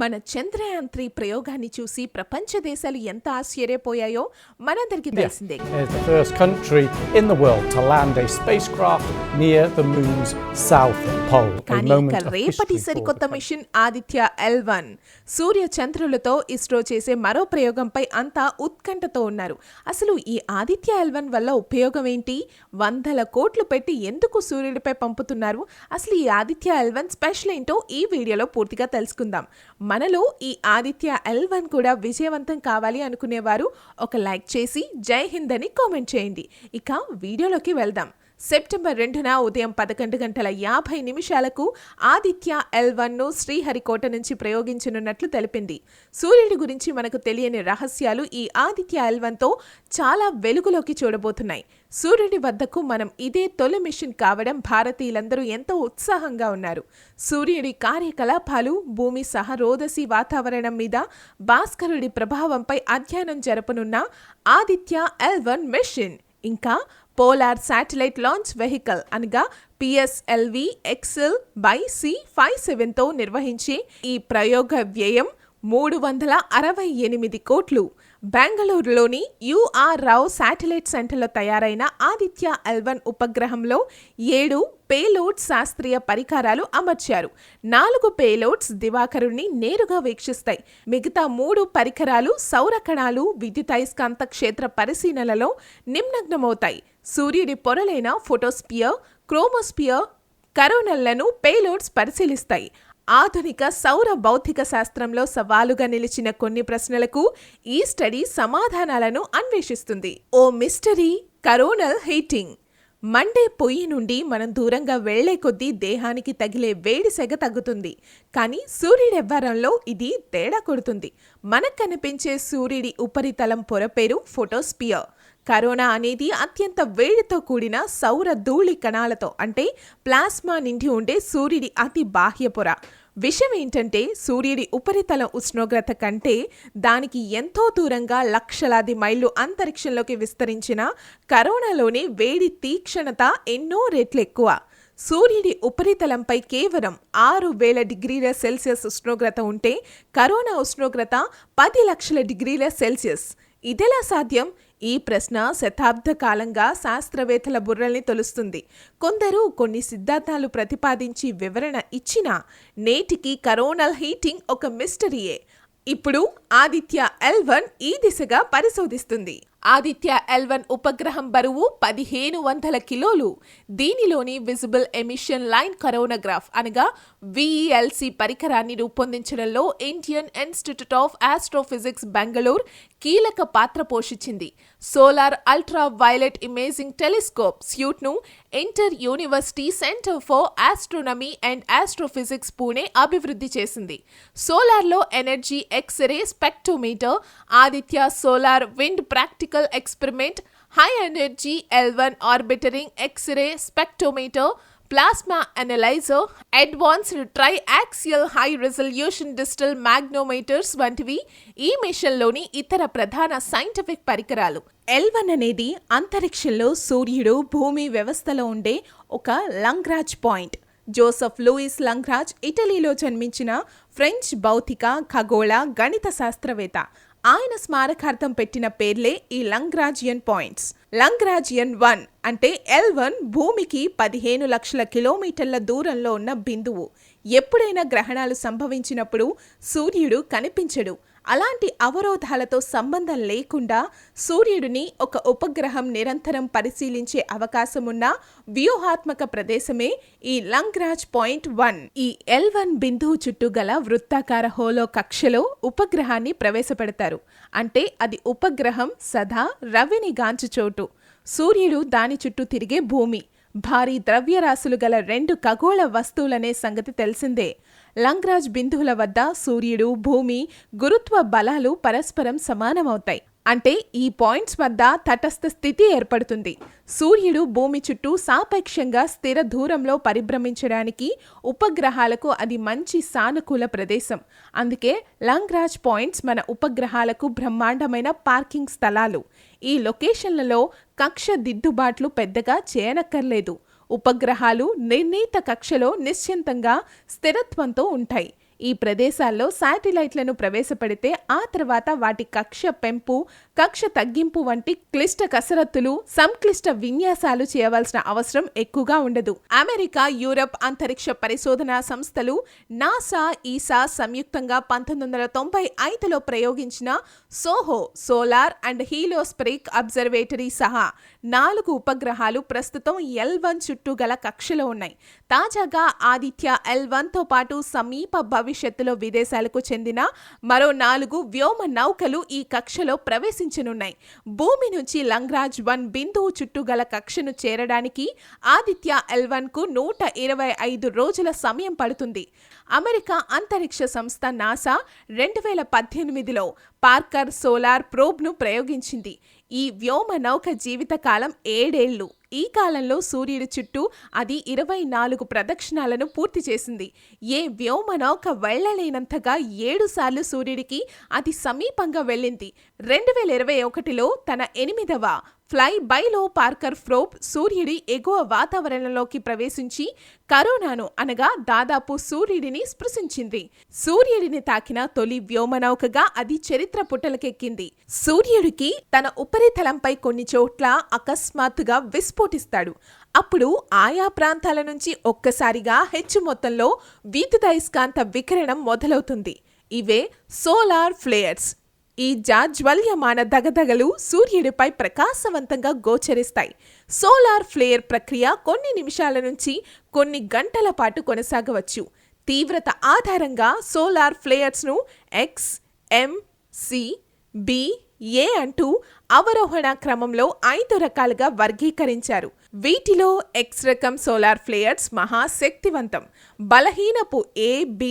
మన చంద్రయాన్-3 ప్రయోగాన్ని చూసి ప్రపంచ దేశాలు ఎంత ఆశ్చర్యపోయాయో మనందరికీ తెలిసిందే. It's the first country in the world to land a spacecraft near the moon's south pole. కానీ ఇక రేపటి సరికొత్త మిషన్ ఆదిత్య L1 సూర్య చంద్రులతో ఇస్రో చేసే మరో ప్రయోగంపై అంతా ఉత్కంఠతో ఉన్నారు. అసలు ఈ ఆదిత్య L1 వల్ల ఉపయోగం ఏంటి? 100 కోట్లు పెట్టి ఎందుకు సూర్యుడిపై పంపుతున్నారు? అసలు ఈ ఆదిత్య L1 స్పెషల్ ఏంటో ఈ వీడియోలో పూర్తిగా తెలుసుకుందాం. మనలో ఈ ఆదిత్య L1 కూడా విజయవంతం కావాలి అనుకునేవారు ఒక లైక్ చేసి జై హింద్ అని కామెంట్ చేయండి. ఇక వీడియోలోకి వెళ్దాం. సెప్టెంబర్ 2న ఉదయం 11:50 ఆదిత్య L1ను శ్రీహరికోట నుంచి ప్రయోగించనున్నట్లు తెలిపింది. సూర్యుడి గురించి మనకు తెలియని రహస్యాలు ఈ ఆదిత్య L1తో చాలా వెలుగులోకి చూడబోతున్నాయి. సూర్యుడి వద్దకు మనం ఇదే తొలి మిషన్ కావడం భారతీయులందరూ ఎంతో ఉత్సాహంగా ఉన్నారు. సూర్యుడి కార్యకలాపాలు, భూమి సహరోదసి వాతావరణం మీద భాస్కరుడి ప్రభావంపై అధ్యయనం జరపనున్న ఆదిత్య L1 మిషన్, ఇంకా పోలార్ శాటిలైట్ లాంచ్ వెహికల్ అనగా PSLV XL/C57తో నిర్వహించే ఈ ప్రయోగ వ్యయం 368 కోట్లు. బెంగళూరులోని UR రావు శాటిలైట్ సెంటర్లో తయారైన ఆదిత్య L1 ఉపగ్రహంలో 7 పేలోడ్ శాస్త్రీయ పరికరాలు అమర్చారు. 4 పేలోడ్స్ దివాకరుణ్ణి నేరుగా వీక్షిస్తాయి. మిగతా 3 పరికరాలు సౌర కణాలు, విద్యుదయస్కాంత క్షేత్ర పరిశీలనలో నిమగ్నమవుతాయి. సూర్యుడి పొరలైన ఫోటోస్పియర్, క్రోమోస్పియర్, కరోనల్లను పేలోడ్స్ పరిశీలిస్తాయి. ఆధునిక సౌర భౌతిక శాస్త్రంలో సవాలుగా నిలిచిన కొన్ని ప్రశ్నలకు ఈ స్టడీ సమాధానాలను అన్వేషిస్తుంది. ఓ మిస్టరీ కరోనల్ హీటింగ్. మండే పొయ్యి నుండి మనం దూరంగా వెళ్లే కొద్దీ దేహానికి తగిలే వేడి సెగ తగ్గుతుంది. కానీ సూర్యుడెవ్వరంలో ఇది తేడా కొడుతుంది. మనకు కనిపించే సూర్యుడి ఉపరితలం పొర పేరు ఫోటోస్పియర్. కరోనా అనేది అత్యంత వేడితో కూడిన సౌర ధూళి కణాలతో అంటే ప్లాస్మా నిండి ఉండే సూర్యుడి అతి బాహ్య పొర. విషయం ఏంటంటే సూర్యుడి ఉపరితల ఉష్ణోగ్రత కంటే దానికి ఎంతో దూరంగా లక్షలాది మైళ్ళు అంతరిక్షంలోకి విస్తరించిన కరోనాలోని వేడి తీక్షణత ఎన్నో రెట్లు ఎక్కువ. సూర్యుడి ఉపరితలంపై కేవలం 6000 డిగ్రీల సెల్సియస్ ఉష్ణోగ్రత ఉంటే కరోనా ఉష్ణోగ్రత 10 లక్షల డిగ్రీల సెల్సియస్. ఇదెలా సాధ్యం? ఈ ప్రశ్న శతాబ్ద కాలంగా శాస్త్రవేత్తల బుర్రల్ని తొలుస్తుంది. కొందరు కొన్ని సిద్ధాంతాలు ప్రతిపాదించి వివరణ ఇచ్చినా నేటికి కరోనల్ హీటింగ్ ఒక మిస్టరీయే. ఇప్పుడు ఆదిత్య L1 ఈ దిశగా పరిశోధిస్తుంది. ఆదిత్య L1 ఉపగ్రహం బరువు 1500 కిలోలు. దీనిలోని విజిబుల్ ఎమిషన్ లైన్ కరోనోగ్రాఫ్ అనగా VELC పరికరాన్ని రూపొందించడంలో Indian Institute of Astrophysics Bengaluru కీలక పాత్ర పోషించింది. Solar ultra violet imaging telescope స్యూట్ను Inter University Centre for Astronomy and Astrophysics Pune అభివృద్ధి చేసింది. సోలార్లో energy X-ray spectrometer, Aditya solar wind practical experiment, high energy L1 orbiting X-ray spectrometer, plasma analyser, advanced tri axial high resolution digital magnetometers వంటివి ఈ మిషన్లోని ఇతర ప్రధాన scientific పరికరాలు. L1 అనేది అంతరిక్షంలో సూర్యుడు భూమి వ్యవస్థలో ఉండే ఒక లంగ్రాజ్ పాయింట్. జోసెఫ్ లూయిస్ లంగ్రాజ్ ఇటలీలో జన్మించిన ఫ్రెంచ్ భౌతిక, ఖగోళ, గణిత శాస్త్రవేత్త. ఆయన స్మారకార్థం పెట్టిన పేర్లే ఈ లంగ్రాజియన్ పాయింట్స్. లంగ్రాజియన్ 1 అంటే L1 భూమికి 15 లక్షల కిలోమీటర్ల దూరంలో ఉన్న బిందువు. ఎప్పుడైనా గ్రహణాలు సంభవించినప్పుడు సూర్యుడు కనిపించడు. అలాంటి అవరోధాలతో సంబంధం లేకుండా సూర్యుడిని ఒక ఉపగ్రహం నిరంతరం పరిశీలించే అవకాశమున్న వ్యూహాత్మక ప్రదేశమే ఈ లంగ్రాజ్ పాయింట్ 1. ఈ L1 బిందువు చుట్టూ గల వృత్తాకార హోలో కక్షలో ఉపగ్రహాన్ని ప్రవేశపెడతారు. అంటే అది ఉపగ్రహం సదా రవిని గాంచు చోటు. సూర్యుడు దాని చుట్టూ తిరిగే భూమి. భారీ ద్రవ్యరాశులు గల 2 ఖగోళ వస్తువులనే సంగతి తెలిసిందే. లంగ్రాజ్ బిందువుల వద్ద సూర్యుడు, భూమి గురుత్వ బలాలు పరస్పరం సమానమవుతాయి. అంటే ఈ పాయింట్స్ వద్ద తటస్థ స్థితి ఏర్పడుతుంది. సూర్యుడు భూమి చుట్టూ సాపేక్షంగా స్థిర దూరంలో పరిభ్రమించడానికి ఉపగ్రహాలకు అది మంచి సానుకూల ప్రదేశం. అందుకే లంగ్రాజ్ పాయింట్స్ మన ఉపగ్రహాలకు బ్రహ్మాండమైన పార్కింగ్ స్థలాలు. ఈ లొకేషన్లలో కక్ష దిద్దుబాట్లు పెద్దగా చేయనక్కర్లేదు. ఉపగ్రహాలు నిర్ణీత కక్షలో నిశ్చింతంగా స్థిరత్వంతో ఉంటాయి. ఈ ప్రదేశాల్లో శాటిలైట్లను ప్రవేశపెడితే ఆ తర్వాత వాటి కక్ష పెంపు, కక్ష తగ్గింపు వంటి క్లిష్ట కసరత్తులు, సంక్లిష్ట విన్యాసాలు చేయవలసిన అవసరం ఎక్కువగా ఉండదు. అమెరికా, యూరప్ అంతరిక్ష పరిశోధనా సంస్థలు నాసా, ఈసా సంయుక్తంగా 1995లో ప్రయోగించిన సోహో సోలార్ అండ్ హీలియోస్పెరిక్ అబ్జర్వేటరీ సహా 4 ఉపగ్రహాలు ప్రస్తుతం L1 చుట్టూ గల కక్షలో ఉన్నాయి. తాజాగా ఆదిత్య L1తో పాటు సమీప భవిష్యత్తులో విదేశాలకు చెందిన మరో 4 వ్యోమ నౌకలు ఈ కక్షలో ప్రవేశించనున్నాయి. భూమి నుంచి లంగ్రాజ్ 1 బిందువు చుట్టూ గల కక్షను చేరడానికి ఆదిత్య L1కు 125 రోజుల సమయం పడుతుంది. అమెరికా అంతరిక్ష సంస్థ నాసా 2018లో పార్కర్ సోలార్ ప్రోబ్ను ప్రయోగించింది. ఈ వ్యోమ నౌక జీవితకాలం 7 ఏళ్లు. ఈ కాలంలో సూర్యుడి చుట్టూ అది 24 ప్రదక్షిణాలను పూర్తి చేసింది. ఏ వ్యోమ నౌక వెళ్లలేనంతగా 7 సార్లు సూర్యుడికి అతి సమీపంగా వెళ్ళింది. 2021లో తన 8వ ఫ్లై బైలో పార్కర్ ప్రోబ్ సూర్యుడి ఎగువ వాతావరణంలోకి ప్రవేశించి కరోనాను అనగా దాదాపు సూర్యుడిని స్పృశించింది. సూర్యుడిని తాకిన తొలి వ్యోమనౌకగా అది చరిత్ర పుటలకెక్కింది. సూర్యుడికి తన ఉపరితలంపై కొన్ని చోట్ల అకస్మాత్తుగా విస్ఫోటిస్తాడు. అప్పుడు ఆయా ప్రాంతాల నుంచి ఒక్కసారిగా హెచ్చు మొత్తంలో విద్యుదయస్కాంత వికిరణం మొదలవుతుంది. ఇవే సోలార్ ఫ్లేయర్స్. ఈ జాజ్వల్యమాన దగదగలు సూర్యుడిపై ప్రకాశవంతంగా గోచరిస్తాయి. సోలార్ ఫ్లేర్ ప్రక్రియ కొన్ని నిమిషాల నుంచి కొన్ని గంటల పాటు కొనసాగవచ్చు. తీవ్రత ఆధారంగా solar ఫ్లేయర్స్ను X, M, C, B, A అంటూ అవరోహణ క్రమంలో 5 రకాలుగా వర్గీకరించారు. వీటిలో X రకం సోలార్ ఫ్లేయర్స్ మహాశక్తివంతం. బలహీనపు A, B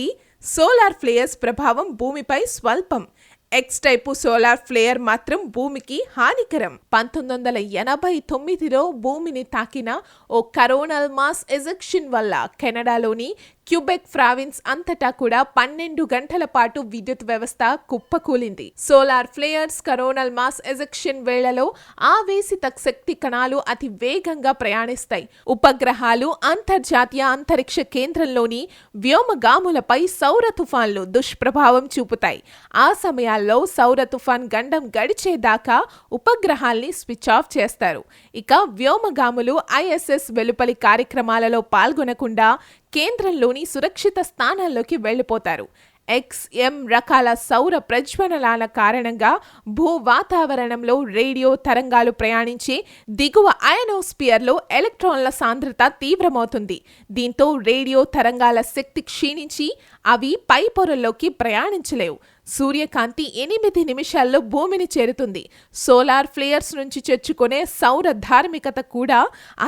సోలార్ ఫ్లేయర్స్ ప్రభావం భూమిపై స్వల్పం. X టైపు సోలార్ ఫ్లేయర్ మాత్రం భూమికి హానికరం. 1989లో భూమిని తాకిన ఓ కరోనల్ మాస్ ఎజెక్షన్ వల్ల కెనడాలోని క్యూబెక్ ప్రావిన్స్ అంతటా కూడా 12 గంటల పాటు విద్యుత్ వ్యవస్థ కుప్పకూలింది. Solar flares coronal mass ejection వేళలో ఆవేశిత శక్తి కణాలు అతి వేగంగా ప్రయాణిస్తాయి. ఉపగ్రహాలు, అంతర్జాతీయ అంతరిక్ష కేంద్రంలోని వ్యోమగాములపై సౌర తుఫాన్లు దుష్ప్రభావం చూపుతాయి. ఆ సమయాల్లో సౌర తుఫాన్ గండం గడిచేదాకా ఉపగ్రహాల్ని స్విచ్ ఆఫ్ చేస్తారు. ఇక వ్యోమగాములు ISS వెలుపలి కార్యక్రమాలలో పాల్గొనకుండా కేంద్రంలోని సురక్షిత స్థానాల్లోకి వెళ్లిపోతారు. X, M రకాల సౌర ప్రజ్వలనాల కారణంగా భూ వాతావరణంలో రేడియో తరంగాలు ప్రయాణించే దిగువ అయనోస్పియర్లో ఎలక్ట్రాన్ల సాంద్రత తీవ్రమవుతుంది. దీంతో రేడియో తరంగాల శక్తి క్షీణించి అవి పై పొరల్లోకి ప్రయాణించలేవు. సూర్యకాంతి 8 నిమిషాల్లో భూమిని చేరుతుంది. సోలార్ ఫ్లేయర్స్ నుంచి చొచ్చుకునే సౌర ధార్మికత కూడా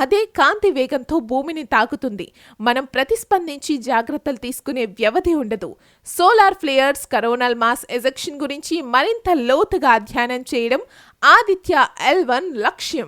అదే కాంతి వేగంతో భూమిని తాకుతుంది. మనం ప్రతిస్పందించి జాగ్రత్తలు తీసుకునే వ్యవధి ఉండదు. Solar flares coronal mass ejection గురించి మరింత లోతుగా అధ్యయనం చేయడం ఆదిత్య L1 లక్ష్యం.